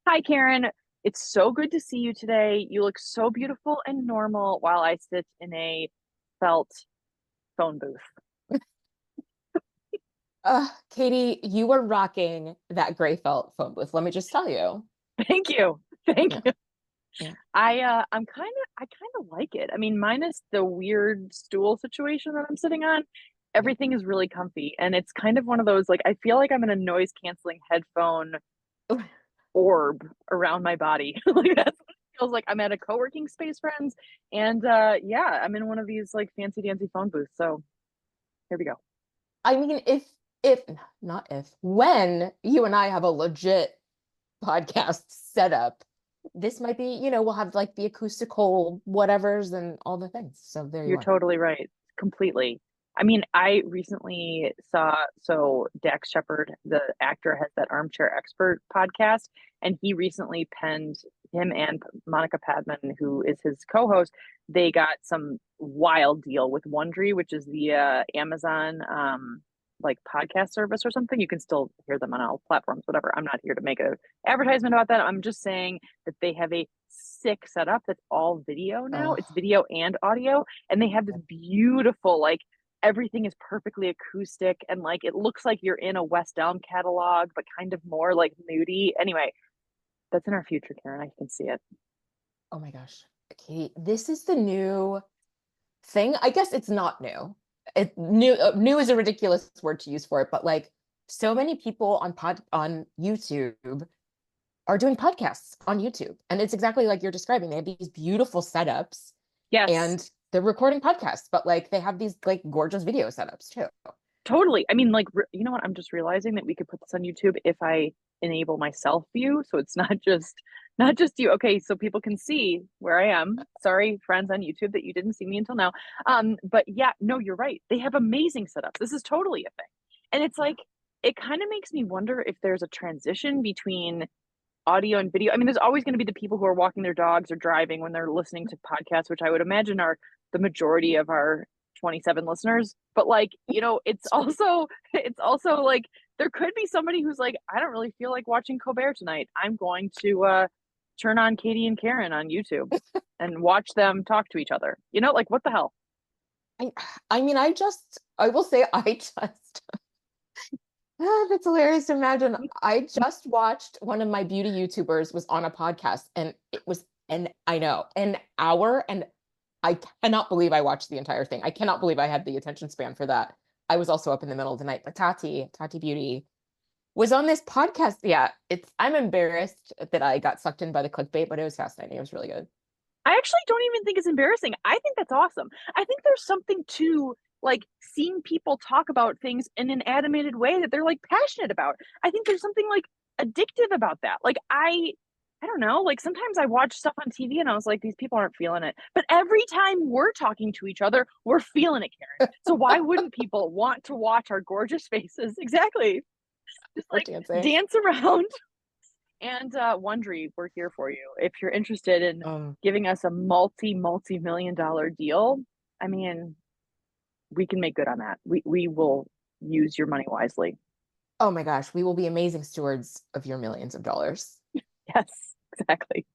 Hi, Karen. It's so good to see you today. You look so beautiful and normal while I sit in a felt phone booth. Katie, you were rocking that gray felt phone booth. Let me just tell you. Thank you. Thank Yeah, you. yeah. I kind of like it. I mean, minus the weird stool situation that I'm sitting on, Yeah. everything is really comfy. And it's kind of one of those like I feel like I'm in a noise canceling headphone orb around my body. Like that's what it feels like. I'm at a co-working space, friends. And yeah, I'm in one of these like fancy dancy phone booths. So here we go. I mean, if not if, when you and I have a legit podcast set up, this might be, we'll have like the acoustical whatevers and all the things. So there you You're are. totally right. Completely. I mean, I recently saw Dax Shepard, the actor, has that Armchair Expert podcast, and he recently penned him and Monica Padman, who is his co-host. They got some wild deal with Wondery, which is the Amazon like podcast service or something. You can still hear them on all platforms, whatever. I'm not here to make a advertisement about that. I'm just saying that they have a sick setup that's all video now. It's Oh, video and audio, and they have this beautiful like everything is perfectly acoustic and like it looks like you're in a West Elm catalog, but kind of more like moody. Anyway, that's in our future, Karen. I can see it. oh my gosh. Katie, this is the new thing. I guess it's not new. New is a ridiculous word to use for it, but like so many people on YouTube are doing podcasts on YouTube. And it's exactly like you're describing. They have these beautiful setups Yes, and they're recording podcasts, but like they have these like gorgeous video setups too. totally. I mean, like, you know what? I'm just realizing that we could put this on YouTube if I enable my self view, so it's not just you. Okay, so people can see where I am. Sorry, friends on YouTube, that you didn't see me until now. But yeah, no, you're right. They have amazing setups. This is totally a thing, and it's Yeah. like it kind of makes me wonder if there's a transition between audio and video. I mean, there's always going to be the people who are walking their dogs or driving when they're listening to podcasts, which I would imagine are the majority of our 27 listeners. But like, it's also like there could be somebody who's like, I don't really feel like watching Colbert tonight. I'm going to turn on Katie and Karen on YouTube and watch them talk to each other. Like what the hell? I, I mean, I will say, that's hilarious to imagine. I just watched one of my beauty YouTubers was on a podcast and it was, and I know, an hour. And I cannot believe I watched the entire thing. I cannot believe I had the attention span for that. I was also up in the middle of the night, but Tati Beauty was on this podcast. Yeah, I'm embarrassed that I got sucked in by the clickbait, but it was fascinating. It was really good. I actually don't even think it's embarrassing. I think that's awesome. I think there's something to like seeing people talk about things in an animated way that they're like passionate about. I think there's something like addictive about that. Like I don't know, like sometimes I watch stuff on TV and I was like these people aren't feeling it. But every time we're talking to each other, we're feeling it, Karen. So why wouldn't people want to watch our gorgeous faces? Exactly. Just We're like dancing. dance around. And Wondery, we're here for you. If you're interested in Um, giving us a multi-million dollar deal, I mean, we can make good on that. We will use your money wisely. oh my gosh, we will be amazing stewards of your millions of dollars. Yes, exactly.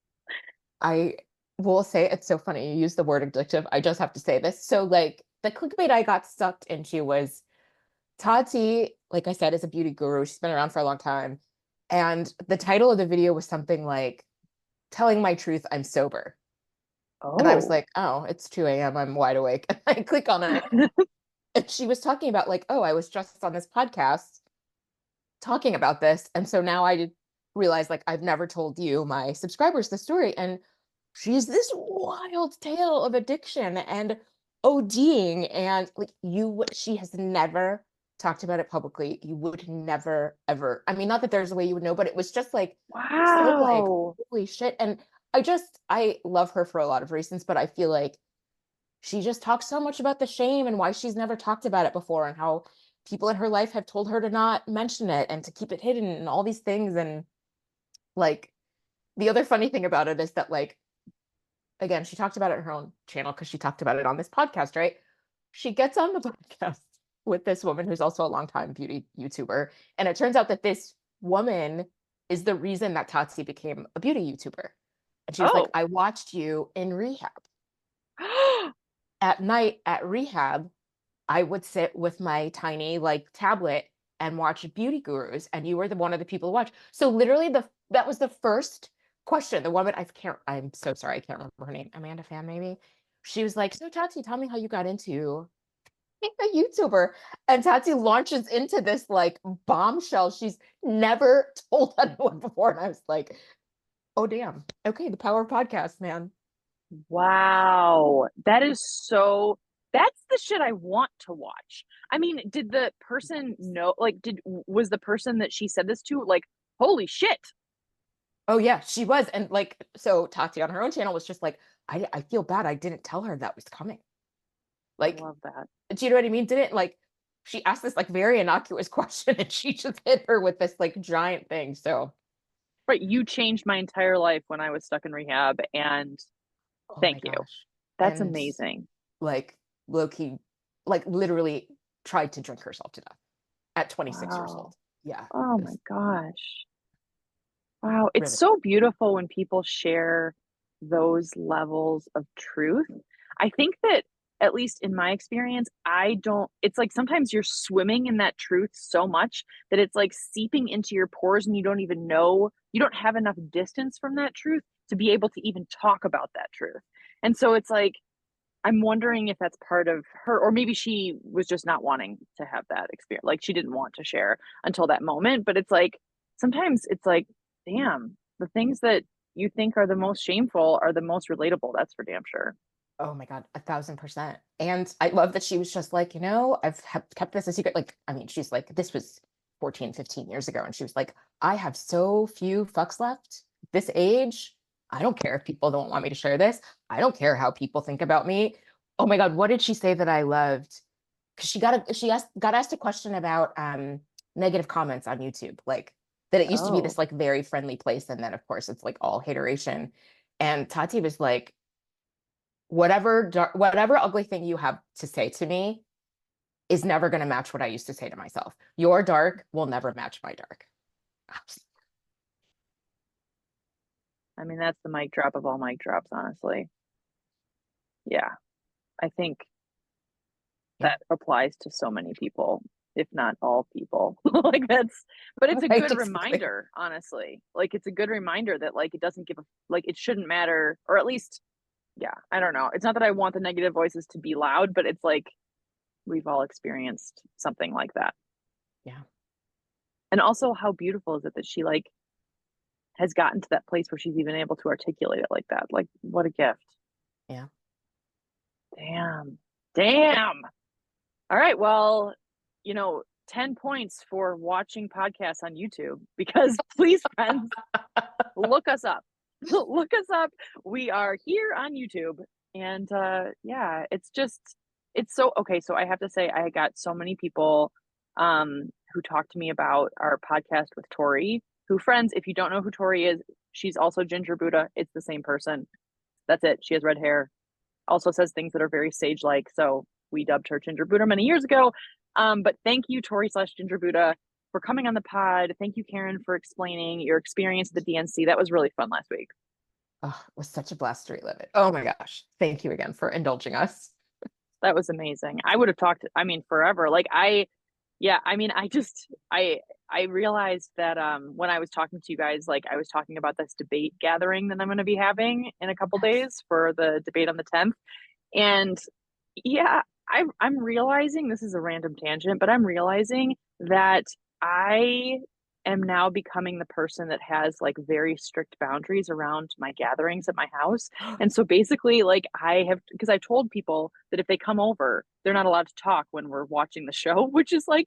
I will say it's so funny. You use the word addictive. I just have to say this. So, like, the clickbait I got sucked into was Tati, like I said, is a beauty guru. She's been around for a long time. And the title of the video was something like, Telling My Truth, I'm Sober. And I was Oh. like, oh, it's 2 a.m. I'm wide awake. And I click on it. And she was talking about, like, oh, I was just on this podcast talking about this. And so now I did realize, like, I've never told you, my subscribers, the story. And she's this wild tale of addiction and ODing. And like, she has never talked about it publicly. You would never, ever. I mean, not that there's a way you would know, but it was just like, so like, Wow. holy shit. And I love her for a lot of reasons, but I feel like she just talks so much about the shame and why she's never talked about it before and how people in her life have told her to not mention it and to keep it hidden and all these things. And like the other funny thing about it is that like again, she talked about it on her own channel because she talked about it on this podcast, right? She gets on the podcast with this woman who's also a longtime beauty YouTuber. And it turns out that this woman is the reason that Tati became a beauty YouTuber. And she was like, Oh. I watched you in rehab. At night at rehab, I would sit with my tiny like tablet and watch beauty gurus, and you were one of the people to watch. So literally that was the first question. The woman, I'm so sorry, I can't remember her name. Amanda Fan, maybe. She was like, so Tati, tell me how you got into being a YouTuber. And Tati launches into this like bombshell she's never told anyone before. And I was like, oh damn. Okay, the power of podcast, man. Wow. That's the shit I want to watch. I mean, did the person know, like, was the person that she said this to, like, holy shit? Oh yeah, she was. And like, so Tati on her own channel was just like, I feel bad I didn't tell her that was coming. I Like, love that. do you know what I mean? Didn't like she asked this like very innocuous question and she just hit her with this like giant thing. So Right. You changed my entire life when I was stuck in rehab, and oh thank my you. gosh. That's And amazing. like low-key, like literally tried to drink herself to death at 26 years Wow. old. Yeah. Oh It my was gosh. Wow. It's riveting. so beautiful when people share those levels of truth. I think that, at least in my experience, I don't, it's like sometimes you're swimming in that truth so much that it's like seeping into your pores and you don't even know, you don't have enough distance from that truth to be able to even talk about that truth. And so it's like, I'm wondering if that's part of her, or maybe she was just not wanting to have that experience. Like she didn't want to share until that moment. But it's like, sometimes it's like, damn, the things that you think are the most shameful are the most relatable. That's for damn sure. Oh my God, 1,000%. And I love that she was just like, I've kept this a secret. Like, I mean, she's like, this was 14, 15 years ago. And she was like, I have so few fucks left. This age, I don't care if people don't want me to share this. I don't care how people think about me. Oh my God, what did she say that I loved? Because got asked a question about negative comments on YouTube, like that it used to be Oh, this like very friendly place, and then of course it's like all hateration. And Tati was like, whatever ugly thing you have to say to me is never going to match what I used to say to myself. Your dark will never match my dark. I mean, that's the mic drop of all mic drops, honestly. Yeah, I think Yeah. that applies to so many people, if not all people. Like that's, but it's a Right, good exactly. reminder, honestly. Like it's a good reminder that like it doesn't give a, like it shouldn't matter, or at least, yeah, I don't know. It's not that I want the negative voices to be loud, but it's like we've all experienced something like that. Yeah. And also, how beautiful is it that she like has gotten to that place where she's even able to articulate it like that? Like, what a gift. Yeah. Damn. Damn. All right. Well, 10 points for watching podcasts on YouTube because please, friends, look us up. Look us up. We are here on YouTube. And yeah, it's so okay. So I have to say, I got so many people who talked to me about our podcast with Tori, who, friends, if you don't know who Tori is, she's also Ginger Buddha. It's the same person. That's it. She has red hair, also says things that are very sage like. So we dubbed her Ginger Buddha many years ago. But thank you, Tori slash Ginger Buddha, for coming on the pod. Thank you, Karen, for explaining your experience at the DNC. That was really fun last week. Oh, it was such a blast to relive it. Oh my gosh. Thank you again for indulging us. That was amazing. I would have talked, I mean, forever. Yeah, I mean, I realized that when I was talking to you guys, like I was talking about this debate gathering that I'm going to be having in a couple Yes. days for the debate on the 10th. And yeah, I'm realizing this is a random tangent, but I'm realizing that I am now becoming the person that has like very strict boundaries around my gatherings at my house. And so basically, like I have, because I told people that if they come over, they're not allowed to talk when we're watching the show, which is like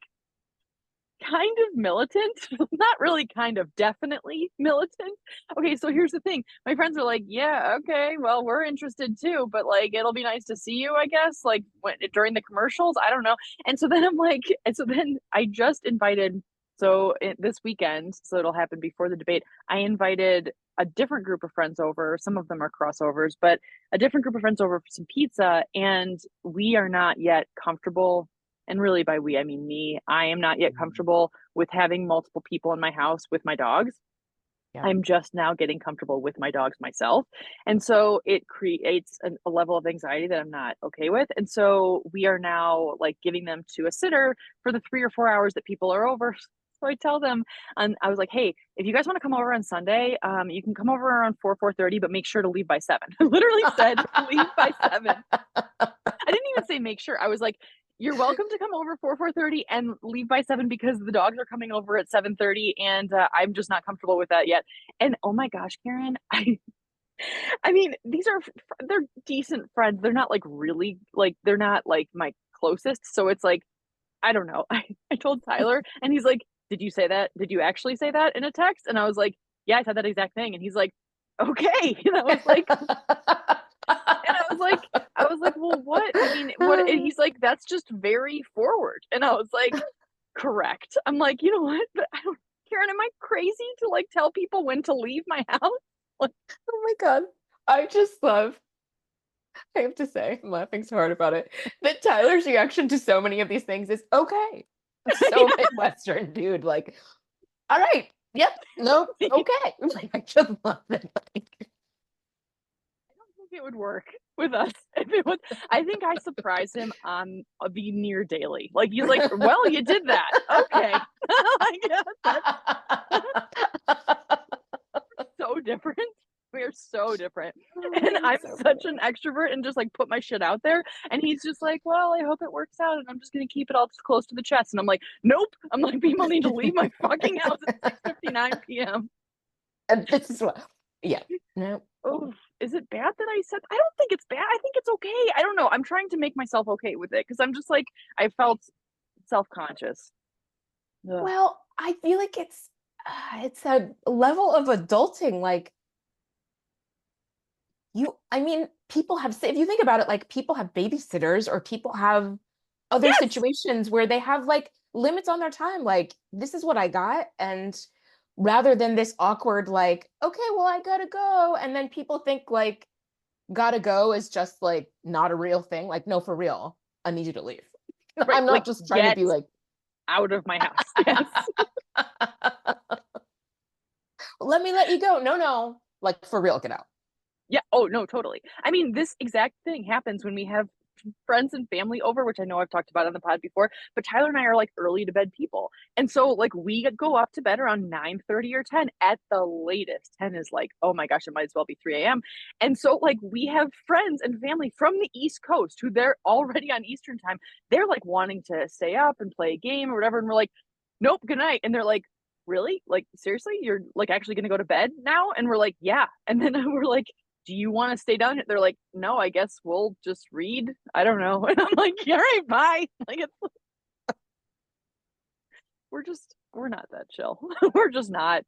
kind of militant. Not really, kind of, definitely militant. Okay, so here's the thing. My friends are like, yeah, okay, well, we're interested too, but like it'll be nice to see you, I guess, like during the commercials. I don't know. And so then I'm like, and so then I just invited, this weekend, so it'll happen before the debate. I invited a different group of friends over. Some of them are crossovers, but a different group of friends over for some pizza. And we are not yet comfortable, and really by we I mean me, I am not yet comfortable with having multiple people in my house with my dogs. Yeah. I'm just now getting comfortable with my dogs myself. And so it creates a level of anxiety that I'm not okay with. And so we are now like giving them to a sitter for the 3 or 4 hours that people are over. So I tell them, and I was like, hey, if you guys want to come over on Sunday, you can come over around 4:30, but make sure to leave by 7. I literally said, leave by 7. I didn't even say make sure. I was like, you're welcome to come over 4:30 and leave by 7 because the dogs are coming over at 7:30 and I'm just not comfortable with that yet. And oh my gosh, Karen, I mean, these are they're decent friends. They're not like really like they're not like my closest. So it's like I don't know. I told Tyler and he's like, "Did you say that? Did you actually say that in a text?" And I was like, "Yeah, I said that exact thing." And he's like, "Okay." And I was like, "Well, what? I mean, what?" And he's like, "That's just very forward." And I was like, "Correct." I'm like, "You know what? But I don't Karen, am I crazy to like tell people when to leave my house?" Like, Oh my God. I just love, I have to say, I'm laughing so hard about it, that Tyler's reaction to so many of these things is okay. So yeah. Midwestern dude, like, all right, yep, nope, okay. Like, I just love it. Like, Think it would work with us if it was. I think I surprised him on the near daily. Like he's like, "Well, you did that, okay." Like, yeah, that's so different. We are so different, and I'm It's so funny. such an extrovert and just like put my shit out there. And he's just like, "Well, I hope it works out, and I'm just gonna keep it all close to the chest." And I'm like, "Nope." I'm like, "People need to leave my fucking house at 6:59 p.m." And this is what, yeah, no. Oh, is it bad that I said I don't think it's bad. I think it's okay. I don't know. I'm trying to make myself okay with it because I'm just like I felt self-conscious. Ugh. Well, I feel like it's a level of adulting. Like I mean, people have, if you think about it, like people have babysitters or people have other Yes. situations where they have like limits on their time. Like, this is what I got. And rather than this awkward, like, okay, well, I gotta go. And then people think like, gotta go is just like not a real thing. Like, no, for real, I need you to leave. Right. I'm Like not just trying to get be like, out of my house. Yes. let me let you go. No, no, like for real, get out. Yeah. Oh, no, totally. I mean, this exact thing happens when we have friends and family over, which I know I've talked about on the pod before, but Tyler and I are like early to bed people. And so like we go up to bed around 9:30 or 10 at the latest. 10 is like, oh my gosh, it might as well be 3 a.m. And so like we have friends and family from the East Coast who they're already on Eastern time. They're like wanting to stay up and play a game or whatever. And we're like, nope, good night. And they're like, really? Like, seriously? You're like actually gonna go to bed now? And we're like, yeah. And then we're like, do you want to stay down here? They're like, no, I guess we'll just read. I don't know. And I'm like, all right, bye. Like, we're not that chill. We're just not.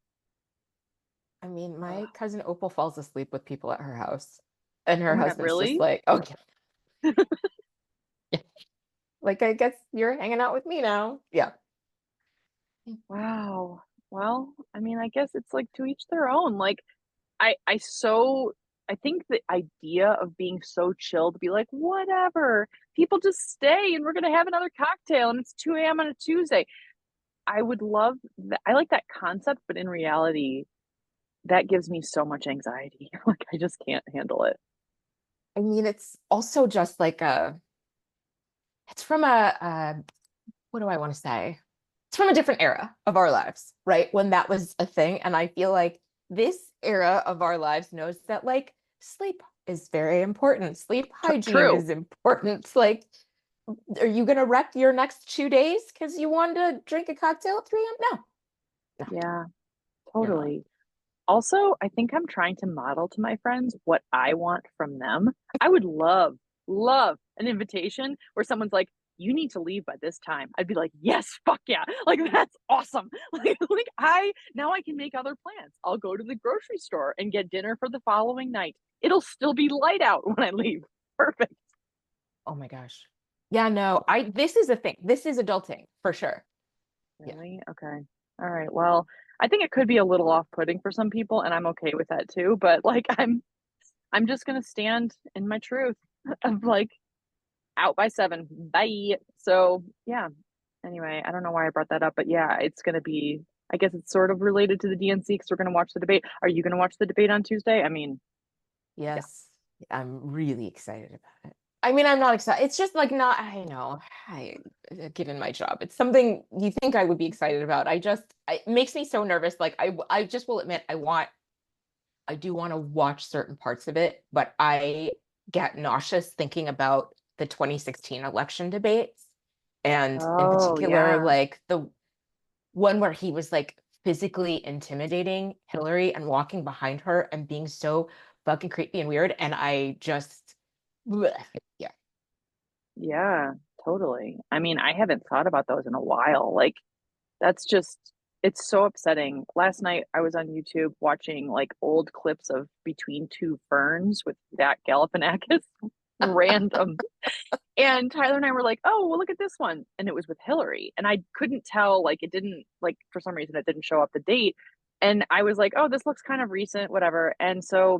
I mean, Oh my cousin Opal falls asleep with people at her house, and her my God, husband's just really? like, okay, yeah. Like, I guess you're hanging out with me now. Yeah. Wow. Well, I mean, I guess it's like to each their own. Like, I think the idea of being so chill to be like, whatever, people just stay and we're gonna have another cocktail and it's 2 a.m. on a Tuesday. I would love that. I like that concept, but in reality, that gives me so much anxiety. Like I just can't handle it. I mean, it's also just like it's from what do I want to say? It's from a different era of our lives, right? When that was a thing. And I feel like this era of our lives knows that like sleep is very important. Sleep hygiene True. is important. It's like, are you going to wreck your next 2 days because you wanted to drink a cocktail at 3 a.m.? No, no, Yeah, you're not. totally. Also, I think I'm trying to model to my friends what I want from them. I would love an invitation where someone's like, you need to leave by this time. I'd be like, yes, fuck yeah. Like that's awesome. Like I now I can make other plans. I'll go to the grocery store and get dinner for the following night. It'll still be light out when I leave. Perfect. Oh my gosh. Yeah, no, this is a thing. This is adulting for sure. Yeah. Really? Okay. All right. Well, I think it could be a little off-putting for some people, and I'm okay with that too. But like, I'm just gonna stand in my truth of like out by 7. Bye. So yeah. Anyway, I don't know why I brought that up, but yeah, it's gonna be I guess it's sort of related to the DNC because we're going to watch the debate. Are you going to watch the debate on Tuesday? I mean, yeah. Yes, I'm really excited about it. I mean, I'm not excited. It's just like not, I know, given my job, it's something you think I would be excited about. It makes me so nervous. Like I just will admit, I do want to watch certain parts of it, but I get nauseous thinking about the 2016 election debates. And in Oh, particular, yeah. like the one where he was like physically intimidating Hillary and walking behind her and being so fucking creepy and weird. And I just, bleh. Yeah. Yeah, totally. I mean, I haven't thought about those in a while. Like, that's just, it's so upsetting. Last night I was on YouTube watching like old clips of Between Two Ferns with Zach Galifianakis, random. And Tyler and I were like, oh, well, look at this one. And it was with Hillary. And I couldn't tell, like, it didn't, like, for some reason, it didn't show up the date. And I was like, oh, this looks kind of recent, whatever. And so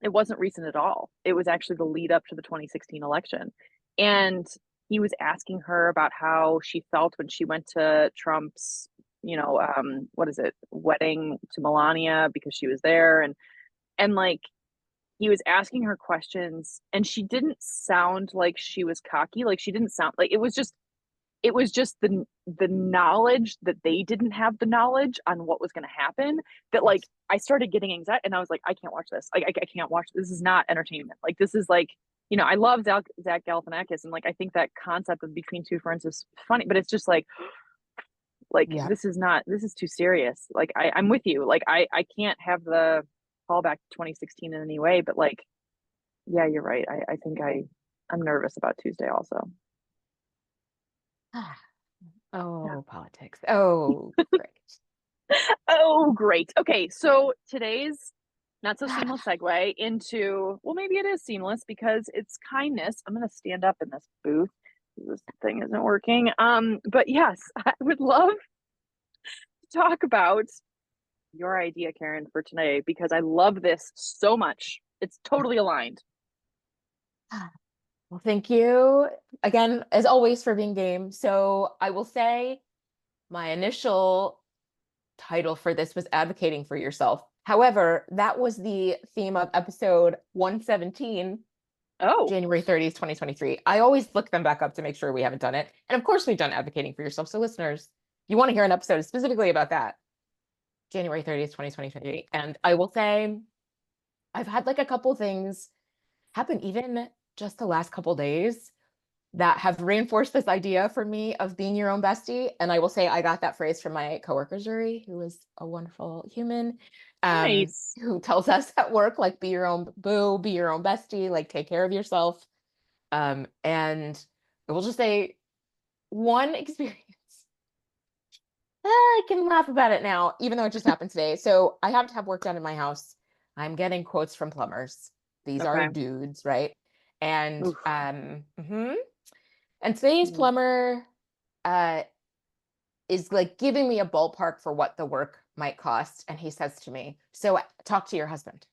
it wasn't recent at all. It was actually the lead up to the 2016 election. And he was asking her about how she felt when she went to Trump's, what is it, wedding to Melania because she was there. And like, he was asking her questions and she didn't sound like she was cocky. Like she didn't sound like it was just the knowledge that they didn't have the knowledge on what was going to happen that like Yes. I started getting anxiety and I was like, I can't watch this. Like I can't watch this. Is not entertainment. Like this is like, I love Zach Galifianakis and like I think that concept of Between Two Ferns is funny, but it's just like Yeah. this is too serious. Like I'm with you. Like I can't have the callback to 2016 in any way, but like yeah, you're right. I think I'm nervous about Tuesday also. Yeah. Oh, politics. Oh, great. Oh, great. Okay, so today's not so seamless segue into, well, maybe it is seamless because it's kindness. I'm going to stand up in this booth. This thing isn't working. But yes, I would love to talk about your idea, Karen, for today because I love this so much. It's totally aligned. Well, thank you again, as always, for being game. So I will say my initial title for this was advocating for yourself. However, that was the theme of episode 117, Oh, January 30th, 2023. I always look them back up to make sure we haven't done it. And of course, we've done advocating for yourself. So, listeners, you want to hear an episode specifically about that, January 30th, 2023. And I will say, I've had like a couple things happen even just the last couple days that have reinforced this idea for me of being your own bestie. And I will say I got that phrase from my coworker Zuri, who is a wonderful human, nice. who tells us at work, like, be your own boo, be your own bestie, like, take care of yourself. And I will just say one experience. I can laugh about it now, even though it just happened today. So I have to have work done in my house. I'm getting quotes from plumbers. These are Okay. dudes, right? And Oof. and today's Mm. plumber uh is like giving me a ballpark for what the work might cost. And he says to me, so talk to your husband.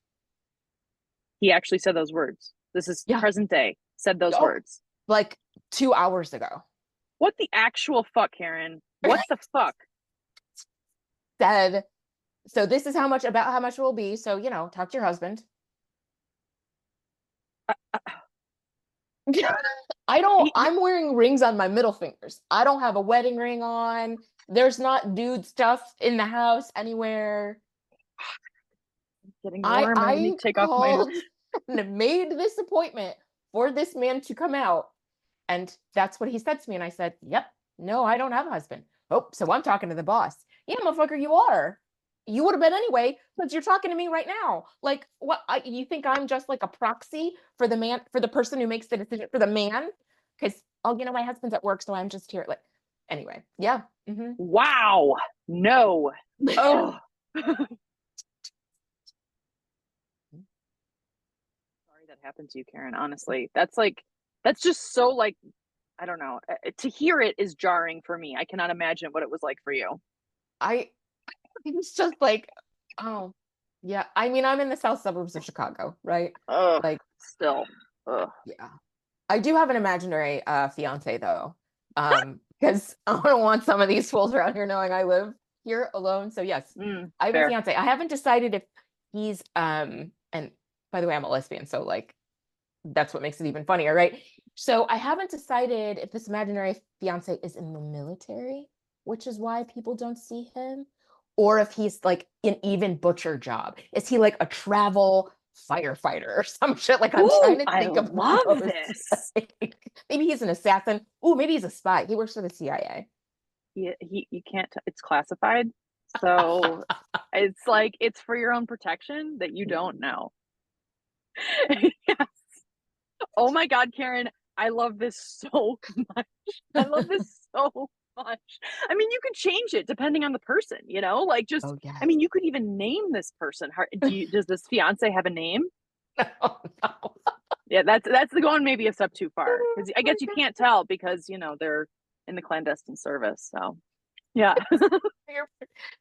He actually said those words. This is Yeah. present day. Said those Oh, words. like 2 hours ago. What the actual fuck, Karen? What the fuck? Said, so this is how much it will be. So, talk to your husband. He, I'm wearing rings on my middle fingers. I don't have a wedding ring on. There's not dude stuff in the house anywhere. getting I warm. I need I to take off my. called and made this appointment for this man to come out. And that's what he said to me. And I said, yep, no, I don't have a husband. Oh, so I'm talking to the boss. Yeah, motherfucker, you are. You would have been anyway, because you're talking to me right now. Like, what? You think I'm just like a proxy for the man, for the person who makes the decision for the man? Because, oh, my husband's at work, so I'm just here. Like, anyway, yeah. Wow. No. Oh. Sorry that happened to you, Karen. Honestly, that's just so like, I don't know. To hear it is jarring for me. I cannot imagine what it was like for you. I it's just like, oh, yeah. I mean, I'm in the south suburbs of Chicago, right? Ugh. Like, Still. Ugh. yeah. I do have an imaginary fiance though. Because I don't want some of these fools around here knowing I live here alone. So yes, I have a Fair. fiance. I haven't decided if he's and by the way, I'm a lesbian, so like that's what makes it even funnier, right? So I haven't decided if this imaginary fiance is in the military, which is why people don't see him, or if he's like an even butcher job. Is he like a travel firefighter or some shit? Like I'm trying Ooh, to I think of love those. this. Like, maybe he's an assassin. Oh, maybe he's a spy. He works for the CIA. You can't, it's classified. So it's like, it's for your own protection that you don't know. Yes. Oh my God, Karen, I love this so much. I love this so much. I mean, you could change it depending on the person, you know, like just, Oh I yes. mean, you could even name this person. Does this fiance have a name? Oh, no. Yeah, that's the going maybe a step too far Oh because I my guess you God. can't tell because they're in the clandestine service. So yeah, Your-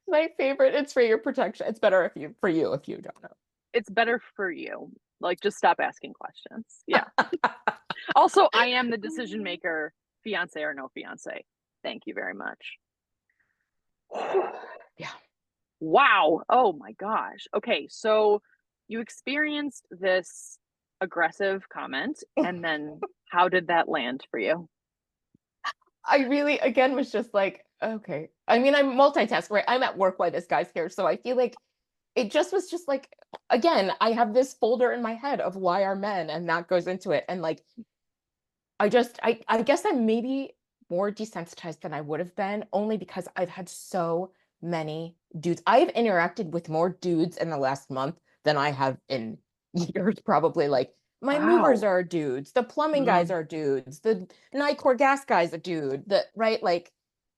my favorite. It's for your protection. It's better if you for you if you don't know. it's better for you. Like just stop asking questions. Yeah. Also, I am the decision maker, fiance or no fiance. Thank you very much. Yeah. Wow. Oh my gosh. Okay, so you experienced this aggressive comment, and then how did that land for you? I really, again, was just like, okay. I mean, I'm multitasking, right? I'm at work while this guy's here. So I feel like it just was just like, again, I have this folder in my head of why are men, and that goes into it. And like, I guess I'm maybe more desensitized than I would have been, only because I've had so many dudes. I've interacted with more dudes in the last month than I have in years, probably. Like, my movers Wow. are dudes, the plumbing guys Mm, are dudes, the Nicor gas guy's a dude, right? Like,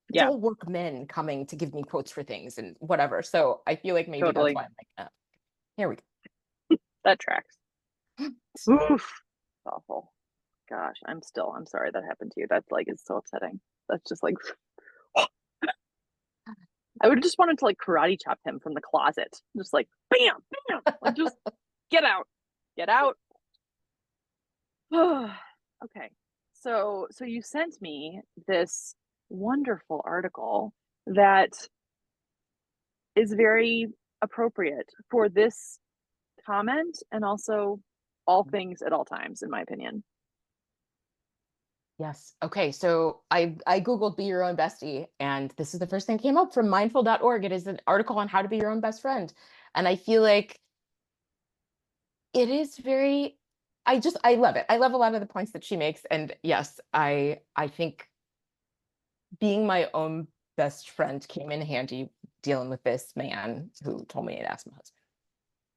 it's yeah, all work men coming to give me quotes for things and whatever. So I feel like maybe that's totally. why I'm like, here we That tracks. go. Oof. Awful. Gosh, I'm sorry that happened to you. That's like is so upsetting. That's just like I would have just wanted to like karate chop him from the closet. Just like bam, bam. Like just get out. Get out. Okay. So you sent me this wonderful article that is very appropriate for this comment and also all things at all times, in my opinion. Yes. Okay. So I Googled be your own bestie, and this is the first thing that came up from mindful.org. It is an article on how to be your own best friend. And I feel like it is very I love it. I love a lot of the points that she makes. And yes, I think being my own best friend came in handy dealing with this man who told me to ask my husband.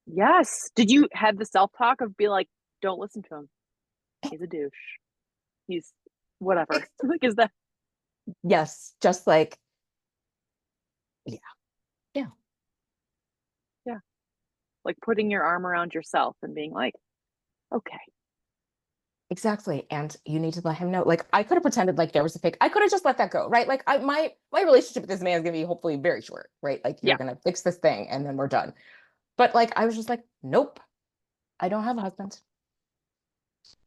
Yes. Did you have the self-talk of be like, don't listen to him. He's a douche. He's whatever. Like, is that Yes, just like, yeah, yeah. yeah. Like putting your arm around yourself and being like, okay. Exactly. And you need to let him know. Like I could have pretended like there was a fake. I could have just let that go, right? Like my relationship with this man is gonna be hopefully very short, right? Like you're Yeah, gonna fix this thing and then we're done. But like I was just like, nope, I don't have a husband.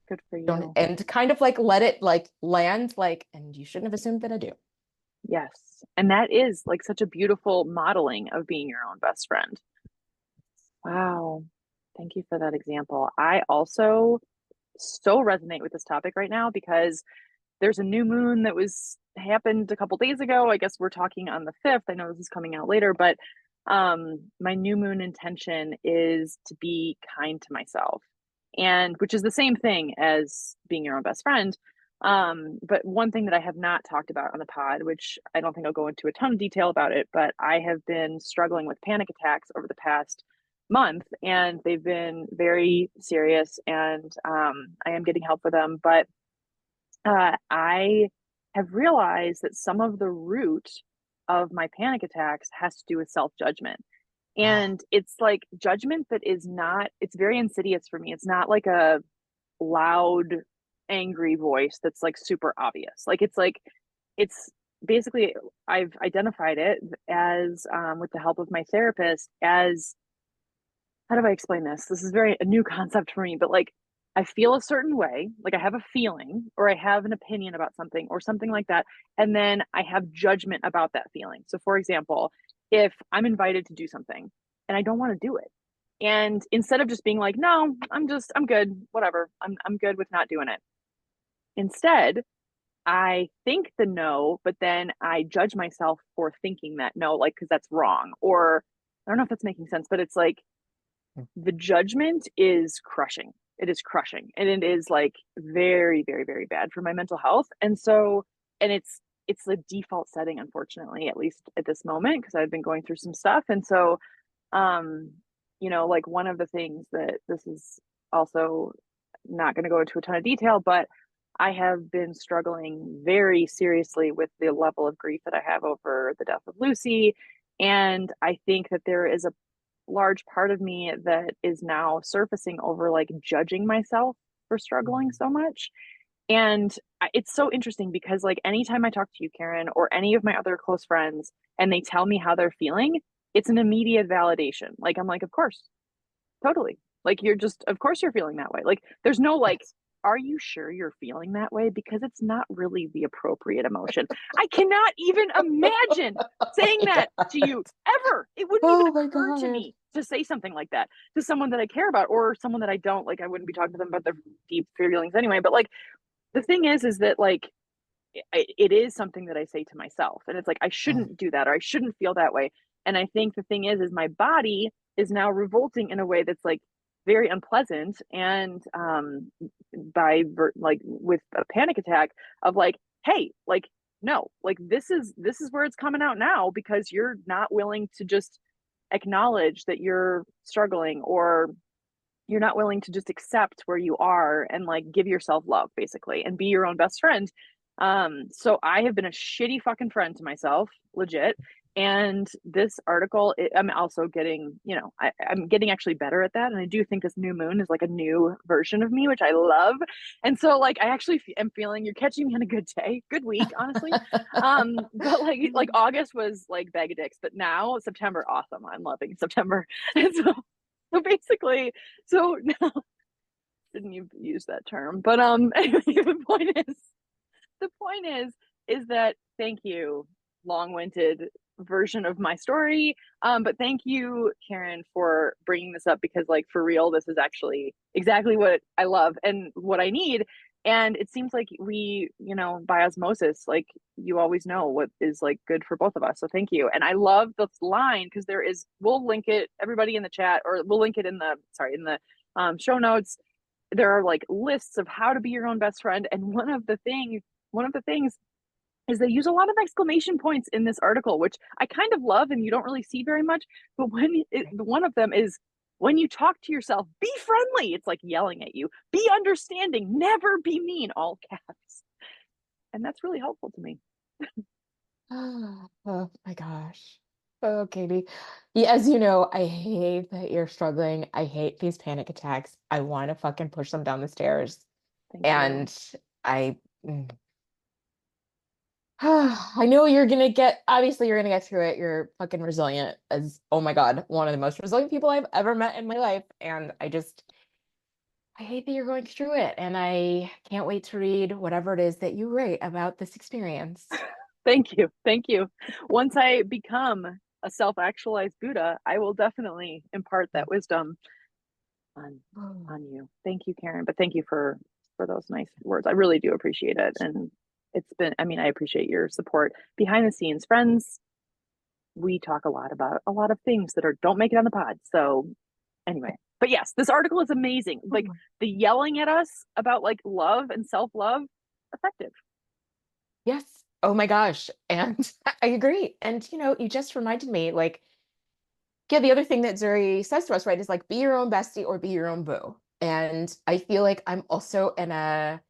good for Don't you. and kind of like let it like land like, and you shouldn't have assumed that I do. Yes. And that is like such a beautiful modeling of being your own best friend. Wow. Thank you for that example. I also so resonate with this topic right now because there's a new moon that was happened a couple days ago. I guess we're talking on the 5th. I know this is coming out later, but my new moon intention is to be kind to myself. And which is the same thing as being your own best friend. But one thing that I have not talked about on the pod, which I don't think I'll go into a ton of detail about it, but I have been struggling with panic attacks over the past month and they've been very serious and I am getting help for them. But I have realized that some of the root of my panic attacks has to do with self judgment. Oh, And it's like judgment that is not, it's very insidious for me. It's not like a loud, angry voice that's like super obvious. It's basically, I've identified it as, with the help of my therapist, as how do I explain this? This is very a new concept for me, but like I feel a certain way, like I have a feeling or I have an opinion about something or something like that. And then I have judgment about that feeling. So, for example, if I'm invited to do something and I don't want to do it. And instead of just being like, no, I'm good, whatever, I'm good with not doing it. Instead, I think the no, but then I judge myself for thinking that no, like, because that's wrong. Or I don't know if that's making sense, but it's like the judgment is crushing. It is crushing. And it is like very, very, very bad for my mental health. And so, and it's the default setting, unfortunately, at least at this moment, because I've been going through some stuff. And so, um, like one of the things that this is also not going to go into a ton of detail, but I have been struggling very seriously with the level of grief that I have over the death of Lucy. And I think that there is a large part of me that is now surfacing over like judging myself for struggling so much. And it's so interesting because like anytime I talk to you, Karen, or any of my other close friends, and they tell me how they're feeling, it's an immediate validation. Like I'm like, of course, totally. Like you're just, of course you're feeling that way. Like there's no like, Yes. are you sure you're feeling that way? Because it's not really the appropriate emotion. I cannot even imagine Oh saying my that to God. you ever. It wouldn't even Oh my occur to God. me to say something like that to someone that I care about or someone that I don't. Like I wouldn't be talking to them about their deep feelings anyway. But like the thing is that like it is something that I say to myself, and it's like I Mm. shouldn't do that or I shouldn't feel that way. And I think the thing is my body is now revolting in a way that's like very unpleasant, and like with a panic attack of like, hey, like no, like this is where it's coming out now because you're not willing to just acknowledge that you're struggling, or you're not willing to just accept where you are and like give yourself love basically and be your own best friend. So I have been a shitty fucking friend to myself, legit. And this article, I'm also getting, I'm getting actually better at that. And I do think this new moon is like a new version of me, which I love. And so like I actually am feeling you're catching me on a good day, good week, honestly. But like August was like bag of dicks, but now September, awesome. I'm loving September. And so basically, so no, didn't you use that term? But anyway, the point is that thank you, long-winded version of my story. But thank you, Karen, for bringing this up because, like, for real, this is actually exactly what I love and what I need. And it seems like we, by osmosis, like you always know what is like good for both of us. So thank you. And I love this line because we'll link it, everybody in the chat, or we'll link it in the show notes. There are like lists of how to be your own best friend. And one of the things is they use a lot of exclamation points in this article, which I kind of love and you don't really see very much. But one of them is when you talk to yourself, be friendly. It's like yelling at you, be understanding, never be mean, all caps. And that's really helpful to me. Oh my gosh. Oh, Katie. Yeah, as you know, I hate that you're struggling. I hate these panic attacks. I want to fucking push them down the stairs. Thank you. And I mm, I know obviously you're gonna get through it. You're fucking resilient as, oh my God, one of the most resilient people I've ever met in my life. And I hate that you're going through it. And I can't wait to read whatever it is that you write about this experience. Thank you. Thank you. Once I become a self-actualized Buddha, I will definitely impart that wisdom on Oh. on you. Thank you, Karen. But thank you for those nice words. I really do appreciate it. And I appreciate your support behind the scenes. Friends, we talk a lot about a lot of things that don't make it on the pod. So anyway, but yes, this article is amazing. Like the yelling at us about like love and self-love, effective. Yes. Oh my gosh. And I agree. And you just reminded me, like, yeah, the other thing that Zuri says to us, right, is like be your own bestie or be your own boo. And I feel like I'm also in a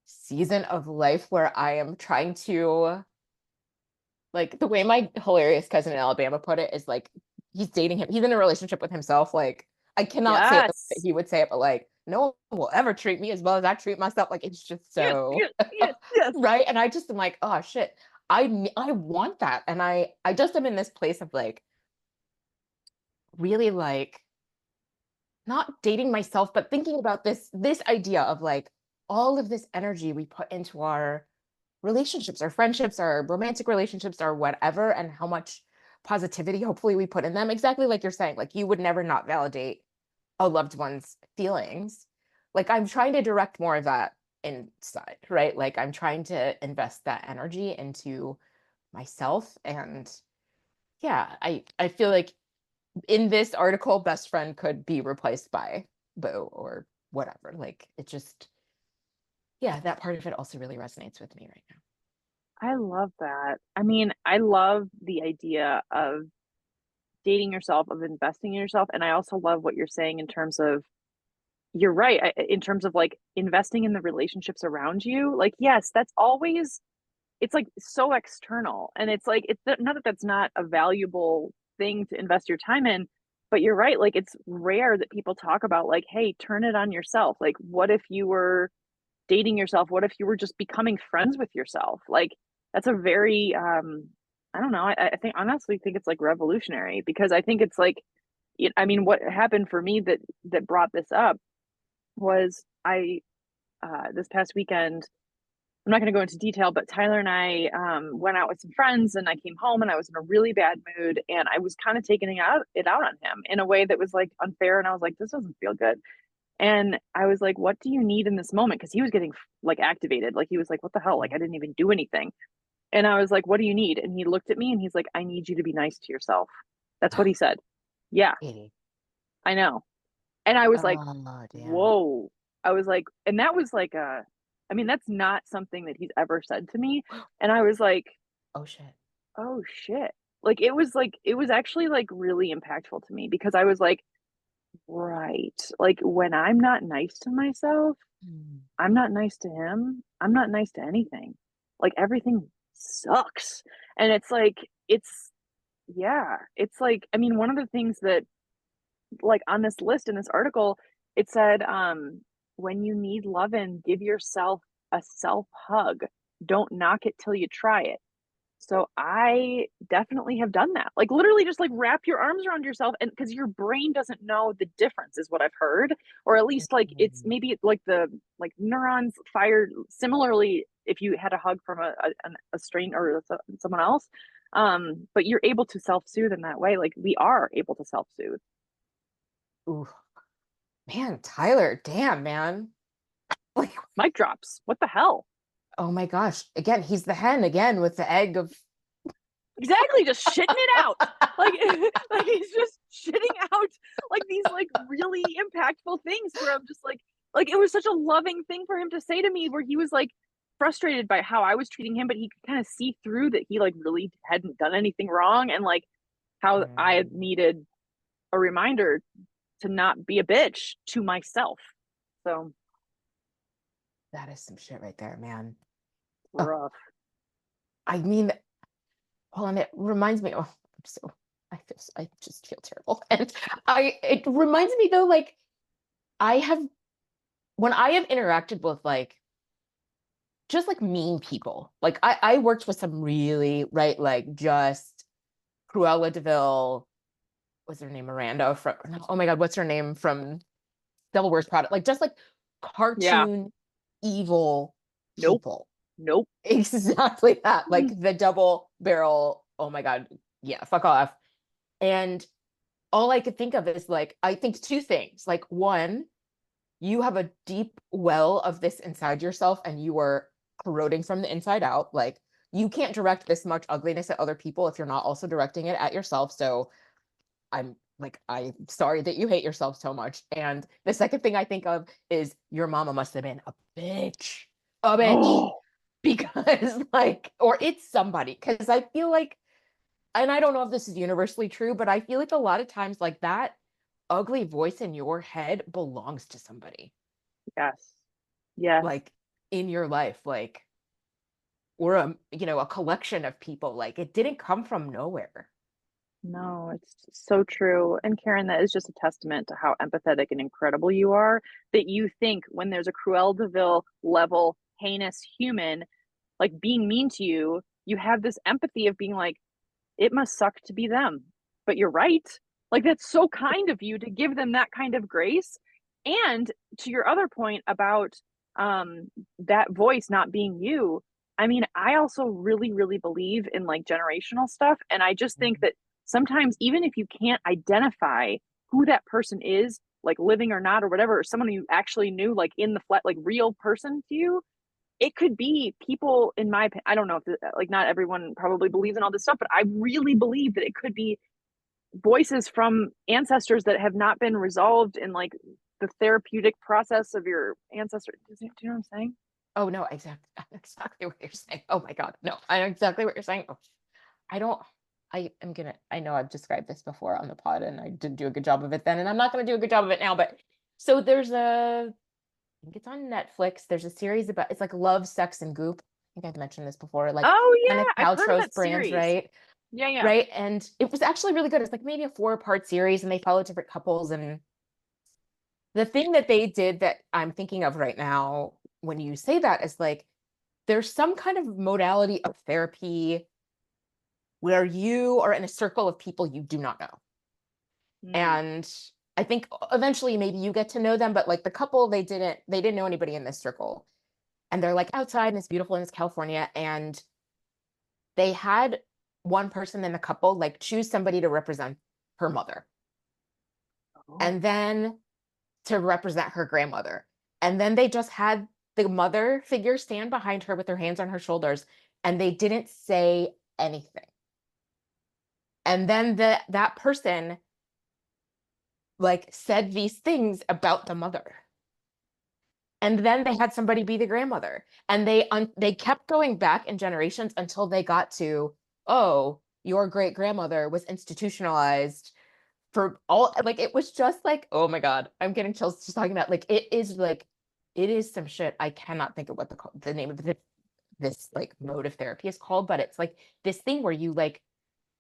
season of life where I am trying to, like, the way my hilarious cousin in Alabama put it is like he's dating him. He's in a relationship with himself. Like, I cannot say it the way that Yes. he would say it, but like, no one will ever treat me as well as I treat myself. Like, it's just Yes, so yes, yes, yes. right. And I just am like, oh shit, I want that. And I just am in this place of like really like not dating myself, but thinking about this idea of like all of this energy we put into our relationships, our friendships, our romantic relationships, our whatever, and how much positivity hopefully we put in them, exactly like you're saying, like you would never not validate a loved one's feelings. Like I'm trying to direct more of that inside, right? Like I'm trying to invest that energy into myself. And yeah, I feel like in this article, best friend could be replaced by boo or whatever. Like it just, yeah, that part of it also really resonates with me right now. I love that. I mean, I love the idea of dating yourself, of investing in yourself. And I also love what you're saying in terms of, you're right, in terms of like investing in the relationships around you. Like, yes, that's always, it's like so external. And it's like, it's not that that's not a valuable thing to invest your time in, but you're right. Like, it's rare that people talk about, like, hey, turn it on yourself. Like, what if you were dating yourself? What if you were just becoming friends with yourself? Like, that's a very, I don't know. I think, honestly, think it's like revolutionary, because I think it's like, I mean, what happened for me that brought this up was this past weekend, I'm not going to go into detail, but Tyler and I went out with some friends, and I came home and I was in a really bad mood, and I was kind of taking it out on him in a way that was like unfair. And I was like, this doesn't feel good. And I was like, what do you need in this moment? Because he was getting like activated. Like he was like, what the hell? Like I didn't even do anything. And I was like, what do you need? And he looked at me and he's like, I need you to be nice to yourself. That's what he said. Yeah, Katie. I know. And I was like, Oh, damn. whoa. I was like, and that was like I mean, that's not something that he's ever said to me. And I was Oh shit. oh shit. Like, it was actually like really impactful to me, because I was like, right. Like, when I'm not nice to myself, Mm. I'm not nice to him. I'm not nice to anything. Like, everything sucks. And it's like, yeah, it's like, I mean, one of the things that, like, on this list in this article, it said, when you need loving, give yourself a self hug. Don't knock it till you try it. So I definitely have done that. Like, literally just like wrap your arms around yourself, and because your brain doesn't know the difference, is what I've heard. Or at least like it's Mm. maybe like the like neurons fired similarly if you had a hug from a stranger or someone else. But you're able to self-soothe in that way. Like, we are able to self-soothe. Ooh, man, Tyler, damn, man. Like, Mic drops. What the hell? oh my gosh. Again, he's the hen again with the egg of Exactly, just shitting it out. Like, like he's just shitting out like these like really impactful things, where I'm just like it was such a loving thing for him to say to me, where he was like frustrated by how I was treating him, but he could kind of see through that he like really hadn't done anything wrong, and like how I had Mm, needed a reminder to not be a bitch to myself. So that is some shit right there, man. Oh, rough. I mean, hold on, it reminds me. Oh, I'm so I just feel terrible. And it reminds me though, like I have when I have interacted with like just like mean people, like I worked with some really, right, like just Cruella DeVille, what's her name? Miranda from, oh my God, what's her name from Devil Wears Prada? Like just like Yeah. cartoon evil Nope. people. Nope. Exactly that. Like the double barrel. Oh my God. Yeah, fuck off. And all I could think of is like, I think two things. Like, one, you have a deep well of this inside yourself and you are corroding from the inside out. Like, you can't direct this much ugliness at other people if you're not also directing it at yourself. So I'm like, I'm sorry that you hate yourself so much. And the second thing I think of is your mama must have been a bitch. A bitch. Oh, Because like, or it's somebody. Because I feel like, and I don't know if this is universally true, but I feel like a lot of times like that ugly voice in your head belongs to somebody. yes. Yes. Like in your life, like, or a collection of people. Like it didn't come from nowhere. No, it's so true. And Karen, that is just a testament to how empathetic and incredible you are, that you think when there's a Cruella de Vil level heinous human like being mean to you, you have this empathy of being like, it must suck to be them. But you're right. Like, that's so kind of you to give them that kind of grace. And to your other point about that voice not being you, I mean, I also really, really believe in like generational stuff. And I just think Mhm. that sometimes even if you can't identify who that person is, like living or not or whatever, or someone you actually knew, like in the flat, like real person to you, it could be people, in my opinion. I don't know if like not everyone probably believes in all this stuff, but I really believe that it could be voices from ancestors that have not been resolved in like the therapeutic process of your ancestor. Do you know what I'm saying? Oh no, exactly what you're saying. Oh my God. No, I know exactly what you're saying. Oh, I don't, I know I've described this before on the pod and I didn't do a good job of it then, and I'm not going to do a good job of it now, but so there's I think it's on Netflix. There's a series about, it's like Love, Sex, and Goop. I think I've mentioned this before, like Oh Gwyneth yeah, I've heard of Paltrow's that brand, series. right? Yeah, yeah. Right. And it was actually really good. It's like maybe a 4-part series and they follow different couples. And the thing that they did that I'm thinking of right now, when you say that, is like there's some kind of modality of therapy where you are in a circle of people you do not know. Mm. And I think eventually maybe you get to know them, but like the couple, they didn't know anybody in this circle. And they're like outside and it's beautiful and it's California. And they had one person in the couple like choose somebody to represent her mother Oh. and then to represent her grandmother. And then they just had the mother figure stand behind her with her hands on her shoulders and they didn't say anything. And then that person like said these things about the mother. And then they had somebody be the grandmother. And they kept going back in generations until they got to, oh, your great grandmother was institutionalized for all, like it was just like, oh my God, I'm getting chills just talking about like it is some shit. I cannot think of what the name of this like mode of therapy is called, but it's like this thing where you like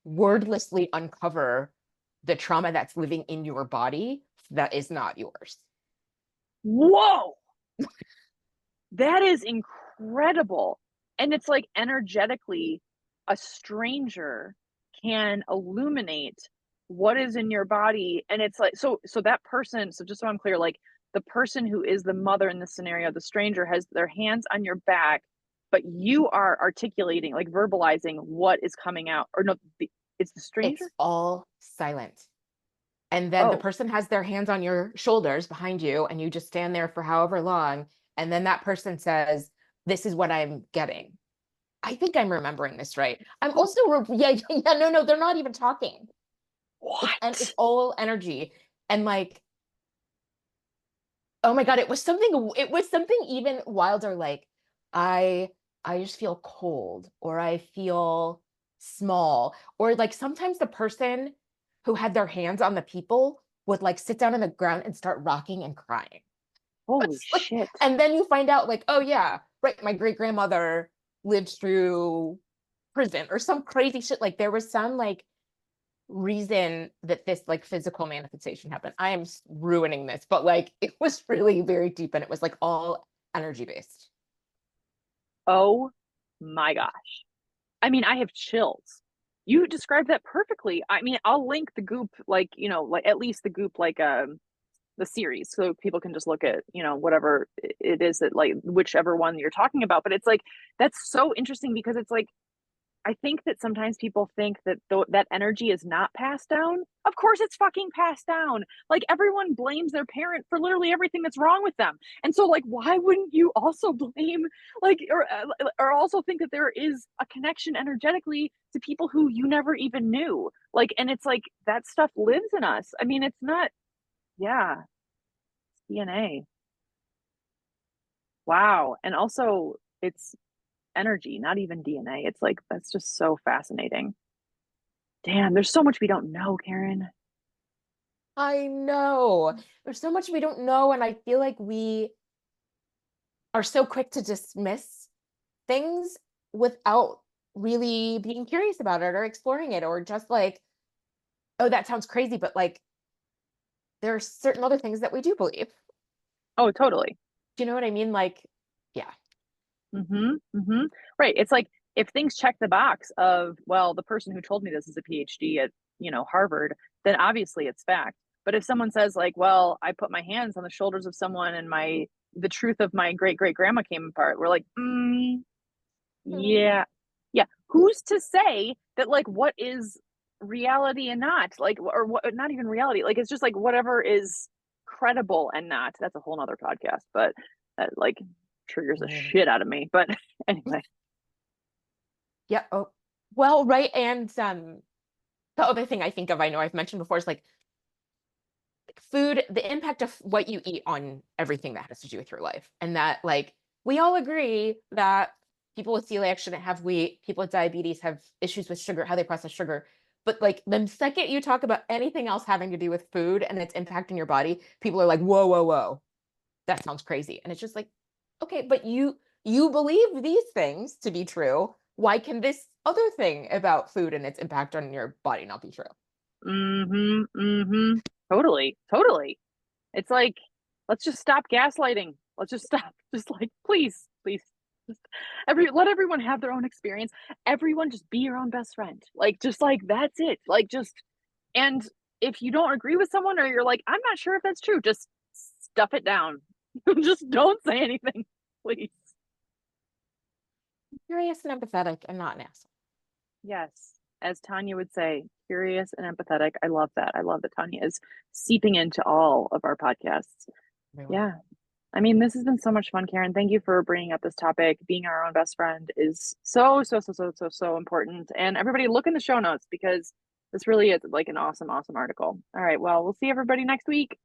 wordlessly uncover the trauma that's living in your body that is not yours. Whoa, that is incredible. And it's like energetically, a stranger can illuminate what is in your body. And it's like, so that person, so just so I'm clear, like the person who is the mother in this scenario, the stranger has their hands on your back, but you are articulating, like verbalizing what is coming out. Or no, it's the stranger. It's all silent. And then the Oh, person has their hands on your shoulders behind you, and you just stand there for however long. And then that person says, this is what I'm getting. I think I'm remembering this right. I'm also, yeah, yeah, no, they're not even talking. It's what? all energy. And like, oh my God, it was something even wilder, like I I just feel cold or I feel small. Or like sometimes the person who had their hands on the people would like sit down on the ground and start rocking and crying. Holy It's like, shit. and then you find out like, oh yeah, right, my great grandmother lived through prison or some crazy shit. Like there was some like reason that this like physical manifestation happened. I am ruining this, but like it was really very deep and it was like all energy based. Oh my gosh. I mean, I have chills. You described that perfectly. I mean, I'll link the goop, like, like at least the goop, like the series, so people can just look at, whatever it is that, like, whichever one you're talking about. But it's like, that's so interesting because it's like, I think that sometimes people think that that energy is not passed down. Of course, it's fucking passed down. Like everyone blames their parent for literally everything that's wrong with them, and so like, why wouldn't you also blame, like, or also think that there is a connection energetically to people who you never even knew? Like, and it's like that stuff lives in us. I mean, it's not. Yeah, DNA. Wow, and also it's energy, not even DNA. It's like that's just so fascinating. Damn, there's so much we don't know, Karen. I know. There's so much we don't know, and I feel like we are so quick to dismiss things without really being curious about it or exploring it, or just like, oh, that sounds crazy, but like there are certain other things that we do believe. Oh, totally. Do you know what I mean? Like, yeah. Mm-hmm. Mm-hmm. Right. It's like if things check the box of, well, the person who told me this is a PhD at, Harvard, then obviously it's fact. But if someone says like, well, I put my hands on the shoulders of someone and the truth of my great great grandma came apart, we're like, Mhm. yeah. Yeah. Who's to say that like what is reality and not like, or what, not even reality. Like, it's just like whatever is credible and not. That's a whole nother podcast, but that like triggers the Right. shit out of me. But anyway, Yeah. Oh, well, right. And the other thing I think of, I know I've mentioned before, is like food, the impact of what you eat on everything that has to do with your life. And that, like, we all agree that people with celiac shouldn't have wheat, people with diabetes have issues with sugar, how they process sugar. But like the second you talk about anything else having to do with food and its impact on your body, people are like, whoa, whoa, whoa, that sounds crazy. And it's just like, okay, but you believe these things to be true. Why can this other thing about food and its impact on your body not be true? totally, totally. It's like, let's just stop gaslighting. Let's just stop. Just like, please, please, just let everyone have their own experience. Everyone just be your own best friend. Like, just like that's it. Like, just, and if you don't agree with someone or you're like, I'm not sure if that's true, just stuff it down. Just don't say anything, please. Curious and empathetic and not an asshole. Yes. As Tanya would say, curious and empathetic. I love that. I love that Tanya is seeping into all of our podcasts. Everyone. Yeah. I mean, this has been so much fun, Karen. Thank you for bringing up this topic. Being our own best friend is so, so, so, so, so, so important. And everybody look in the show notes because this really is like an awesome, awesome article. All right. Well, we'll see everybody next week.